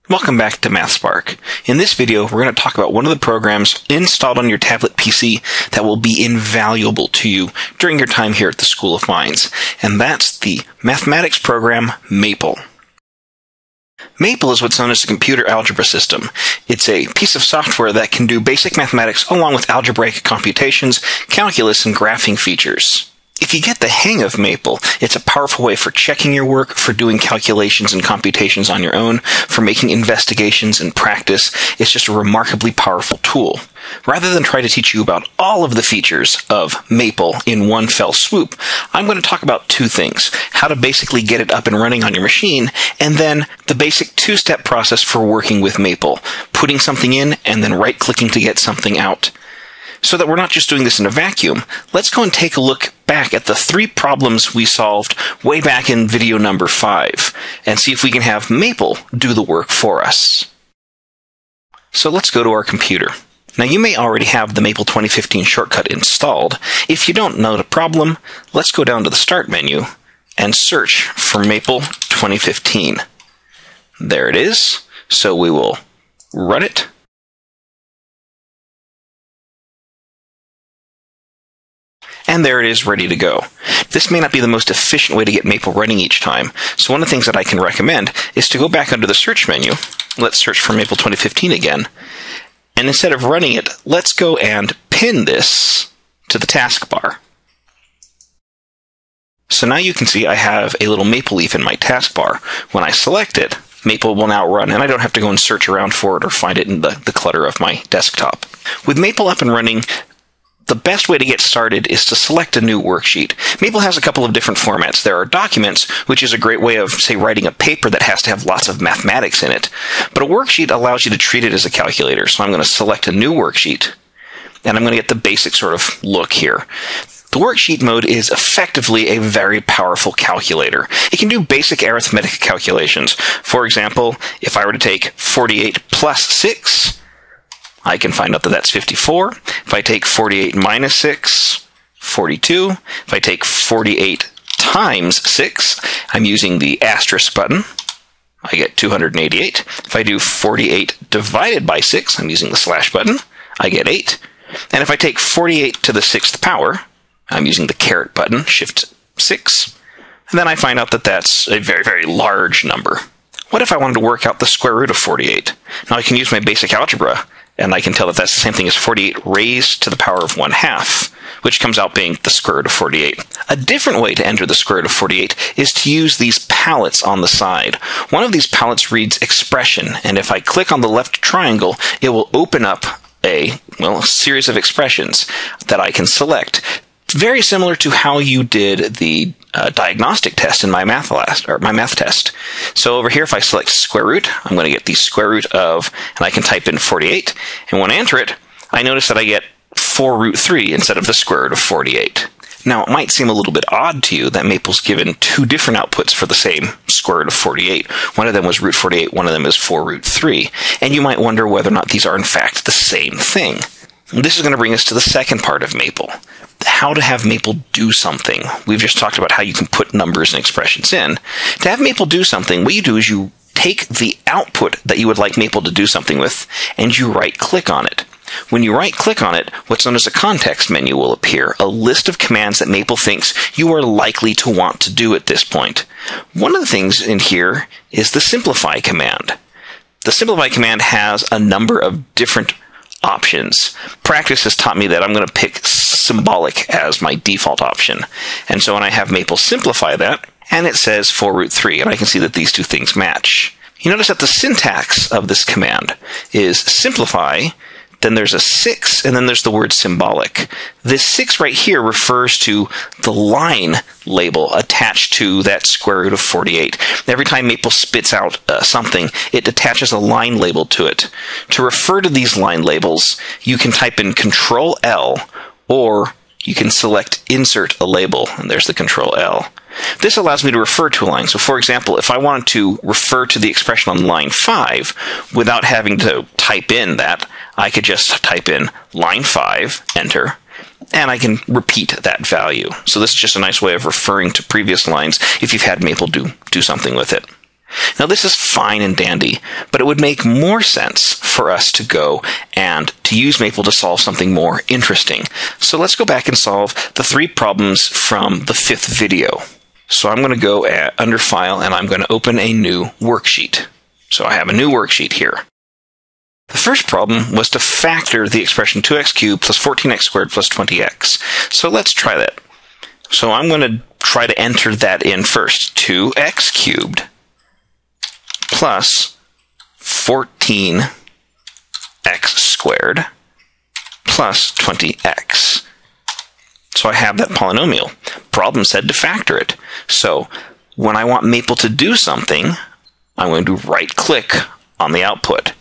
Welcome back to MathSpark. In this video, we're going to talk about one of the programs installed on your tablet PC that will be invaluable to you during your time here at the School of Mines, and that's the mathematics program Maple. Maple is what's known as a computer algebra system. It's a piece of software that can do basic mathematics along with algebraic computations, calculus, and graphing features. If you get the hang of Maple, it's a powerful way for checking your work, for doing calculations and computations on your own, for making investigations and practice. It's just a remarkably powerful tool. Rather than try to teach you about all of the features of Maple in one fell swoop, I'm going to talk about two things: how to basically get it up and running on your machine, and then the basic two-step process for working with Maple, putting something in and then right-clicking to get something out. So that we're not just doing this in a vacuum, let's go and take a look back at the 3 problems we solved way back in video number 5, and see if we can have Maple do the work for us. So let's go to our computer. Now you may already have the Maple 2015 shortcut installed. If you don't know the problem, let's go down to the Start menu and search for Maple 2015. There it is. So we will run it. And there it is, ready to go. This may not be the most efficient way to get Maple running each time, so one of the things that I can recommend is to go back under the search menu. Let's search for Maple 2015 again. And instead of running it, let's go and pin this to the taskbar. So now you can see I have a little maple leaf in my taskbar. When I select it, Maple will now run, and I don't have to go and search around for it or find it in the clutter of my desktop. With Maple up and running, the best way to get started is to select a new worksheet. Maple has a couple of different formats. There are documents, which is a great way of, say, writing a paper that has to have lots of mathematics in it. But a worksheet allows you to treat it as a calculator. So I'm going to select a new worksheet, and I'm going to get the basic sort of look here. The Worksheet Mode is effectively a very powerful calculator. It can do basic arithmetic calculations. For example, if I were to take 48 plus 6, I can find out that that's 54. If I take 48 minus 6, 42. If I take 48 times 6, I'm using the asterisk button. I get 288. If I do 48 divided by 6, I'm using the slash button. I get 8. And if I take 48 to the 6th power, I'm using the caret button, shift 6. And then I find out that that's a very, very large number. What if I wanted to work out the square root of 48? Now I can use my basic algebra, and I can tell that that's the same thing as 48 raised to the power of 1/2, which comes out being the square root of 48. A different way to enter the square root of 48 is to use these palettes on the side. One of these palettes reads expression, and if I click on the left triangle, it will open up a series of expressions that I can select. Very similar to how you did the diagnostic test in my math test. So over here, if I select square root, I'm going to get the square root of, and I can type in 48. And when I enter it, I notice that I get 4 root 3 instead of the square root of 48. Now, it might seem a little bit odd to you that Maple's given 2 different outputs for the same square root of 48. One of them was root 48, one of them is 4 root 3. And you might wonder whether or not these are in fact the same thing. This is going to bring us to the second part of Maple. How to have Maple do something. We've just talked about how you can put numbers and expressions in. To have Maple do something, what you do is you take the output that you would like Maple to do something with, and you right-click on it. When you right-click on it, what's known as a context menu will appear, a list of commands that Maple thinks you are likely to want to do at this point. One of the things in here is the simplify command. The simplify command has a number of different options. Practice has taught me that I'm going to pick symbolic as my default option. And so when I have Maple simplify that, and it says 4 root 3, and I can see that these two things match. You notice that the syntax of this command is simplify, then there's a 6, and then there's the word symbolic. This 6 right here refers to the line label attached to that square root of 48. Every time Maple spits out something, it attaches a line label to it. To refer to these line labels, you can type in Control L, or you can select Insert a Label, and there's the Control L. This allows me to refer to a line. So for example, if I wanted to refer to the expression on line 5 without having to type in that, I could just type in line 5, enter, and I can repeat that value. So this is just a nice way of referring to previous lines if you've had Maple do something with it. Now this is fine and dandy, but it would make more sense for us to go and to use Maple to solve something more interesting. So let's go back and solve the 3 problems from the 5th video. So I'm going to go under File, and I'm going to open a new worksheet. So I have a new worksheet here. The first problem was to factor the expression 2x cubed plus 14x squared plus 20x. So let's try that. So I'm going to try to enter that in first. 2x cubed plus 14x squared plus 20x. So I have that polynomial. Problem said to factor it. So when I want Maple to do something, I'm going to right-click on the output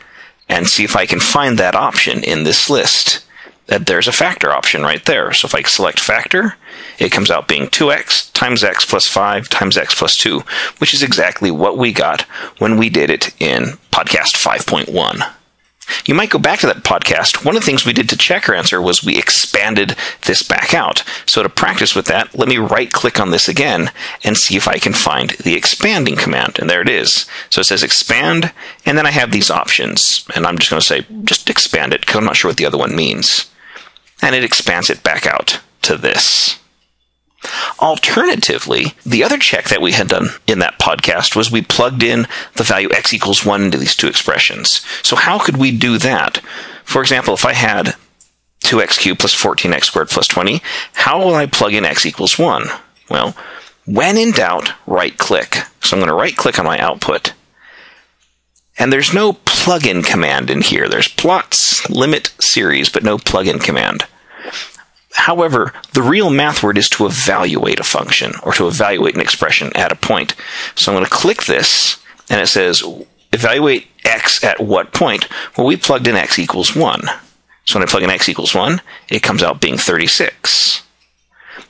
and see if I can find that option in this list. That there's a factor option right there. So if I select factor, it comes out being 2x times x plus 5 times x plus 2, which is exactly what we got when we did it in podcast 5.1. You might go back to that podcast. One of the things we did to check our answer was we expanded this back out. So to practice with that, let me right-click on this again and see if I can find the expanding command. And there it is. So it says expand, and then I have these options. And I'm just going to say, just expand it, because I'm not sure what the other one means. And it expands it back out to this. Alternatively, the other check that we had done in that podcast was we plugged in the value x equals 1 into these 2 expressions. So how could we do that? For example, if I had 2x cubed plus 14x squared plus 20, how will I plug in x equals 1? Well, when in doubt, right-click. So I'm going to right-click on my output. And there's no plug-in command in here. There's plots, limit, series, but no plug-in command. However, the real math word is to evaluate a function, or to evaluate an expression at a point. So I'm going to click this, and it says, evaluate x at what point? Well, we plugged in x equals 1. So when I plug in x equals 1, it comes out being 36.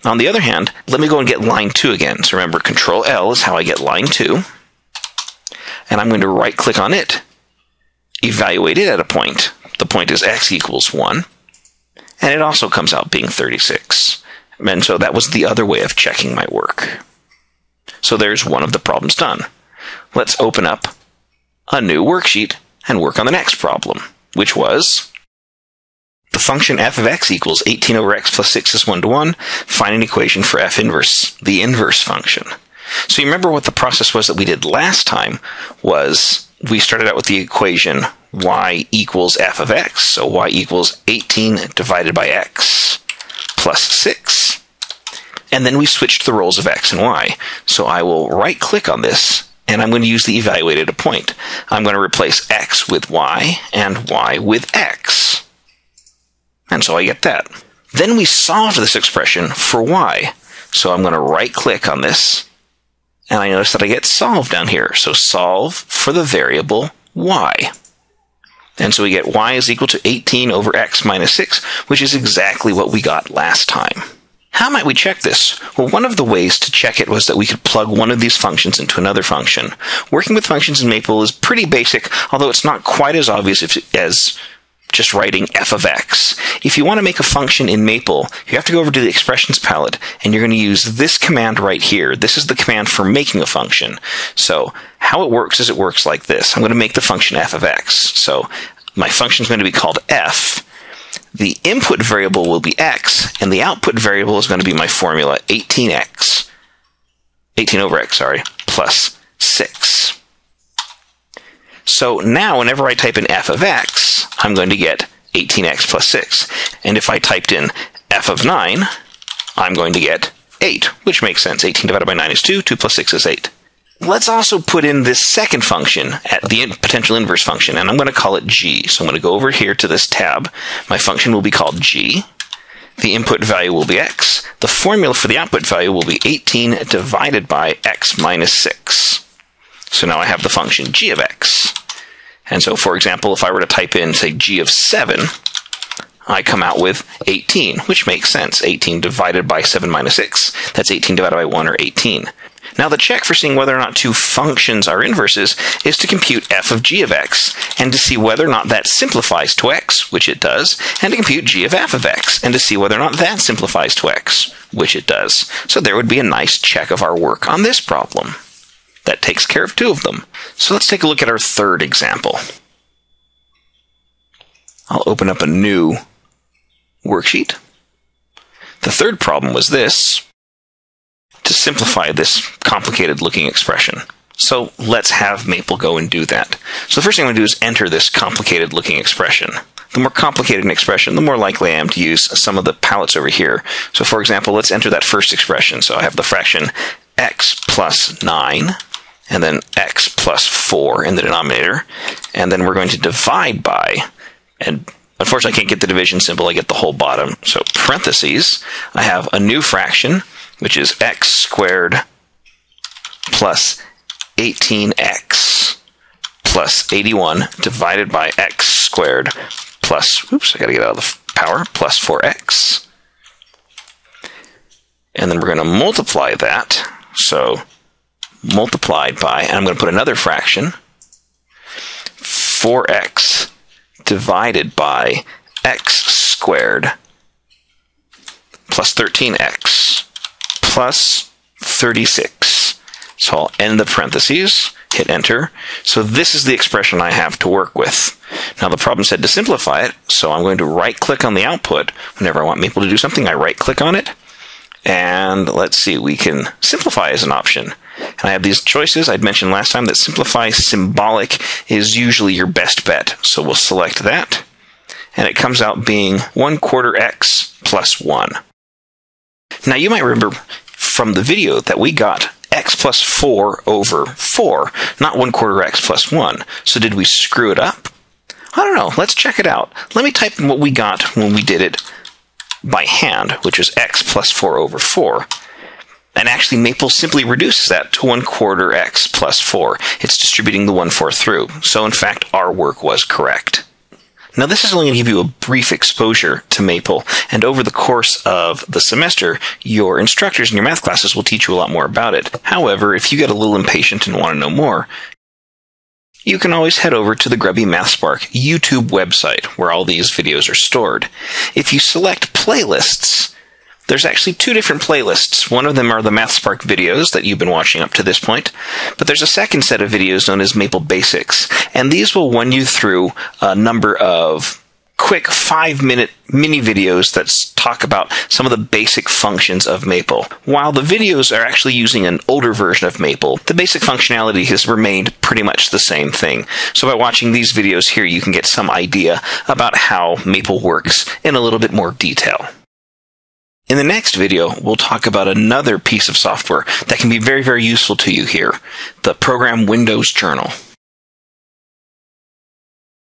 On the other hand, let me go and get line 2 again. So remember, Control L is how I get line 2. And I'm going to right-click on it, evaluate it at a point. The point is x equals 1. And it also comes out being 36. And so that was the other way of checking my work. So there's one of the problems done. Let's open up a new worksheet and work on the next problem, which was the function f of x equals 18 over x plus 6 is 1 to 1. Find an equation for f inverse, the inverse function. So you remember what the process was that we did last time was we started out with the equation y equals f of x. So y equals 18 divided by x plus 6. And then we switched the roles of x and y. So I will right-click on this, and I'm going to use the evaluate at a point. I'm going to replace x with y and y with x. And so I get that. Then we solved this expression for y. So I'm going to right-click on this, and I notice that I get solve down here. So solve for the variable y. And so we get y is equal to 18 over x minus 6, which is exactly what we got last time. How might we check this? Well, one of the ways to check it was that we could plug one of these functions into another function. Working with functions in Maple is pretty basic, although it's not quite as obvious as just writing f of x. If you want to make a function in Maple, you have to go over to the expressions palette, and you're going to use this command right here. This is the command for making a function. So how it works is it works like this. I'm going to make the function f of x. So my function is going to be called f. The input variable will be x, and the output variable is going to be my formula 18 over x, plus 6. So now whenever I type in f of x, I'm going to get 18x plus 6. And if I typed in f of 9, I'm going to get 8, which makes sense. 18 divided by 9 is 2, 2 plus 6 is 8. Let's also put in this second function, at the potential inverse function, and I'm going to call it g. So I'm going to go over here to this tab. My function will be called g. The input value will be x. The formula for the output value will be 18 divided by x minus 6. So now I have the function g of x. And so, for example, if I were to type in, say, g of 7, I come out with 18, which makes sense. 18 divided by 7 minus 6. That's 18 divided by 1, or 18. Now, the check for seeing whether or not two functions are inverses is to compute f of g of x, and to see whether or not that simplifies to x, which it does, and to compute g of f of x, and to see whether or not that simplifies to x, which it does. So there would be a nice check of our work on this problem. that takes care of 2 of them. So let's take a look at our third example. I'll open up a new worksheet. The third problem was this: to simplify this complicated looking expression. So let's have Maple go and do that. So the first thing I'm going to do is enter this complicated looking expression. The more complicated an expression, the more likely I am to use some of the palettes over here. So for example, let's enter that first expression. So I have the fraction x plus 9, and then x plus 4 in the denominator. And then we're going to divide by, and unfortunately I can't get the division symbol, I get the whole bottom. So parentheses, I have a new fraction, which is x squared plus 18x plus 81 divided by x squared plus, oops, I gotta get out of the power, plus 4x. And then we're going to multiply that. So multiplied by, and I'm going to put another fraction, 4x divided by x squared plus 13x plus 36. So I'll end the parentheses, hit enter. So this is the expression I have to work with. Now the problem said to simplify it, so I'm going to right-click on the output. Whenever I want Maple to do something, I right-click on it. And let's see, we can simplify as an option. And I have these choices. I'd mentioned last time that simplify symbolic is usually your best bet. So we'll select that. And it comes out being 1/4 x plus 1. Now you might remember from the video that we got x plus 4 over 4, not 1/4 x plus 1. So did we screw it up? I don't know. Let's check it out. Let me type in what we got when we did it by hand, which is x plus 4 over 4. And actually, Maple simply reduces that to 1/4 x plus 4. It's distributing the 1/4 through. So in fact, our work was correct. Now this is only going to give you a brief exposure to Maple, and over the course of the semester, your instructors in your math classes will teach you a lot more about it. However, if you get a little impatient and want to know more, you can always head over to the Grubby MathSpark YouTube website, where all these videos are stored. If you select playlists, there's actually 2 different playlists. One of them are the MathSpark videos that you've been watching up to this point, but there's a second set of videos known as Maple Basics, and these will run you through a number of quick 5-minute mini videos that talk about some of the basic functions of Maple. While the videos are actually using an older version of Maple, the basic functionality has remained pretty much the same thing. So by watching these videos here, you can get some idea about how Maple works in a little bit more detail. In the next video, we'll talk about another piece of software that can be very, very useful to you here, the program Windows Journal.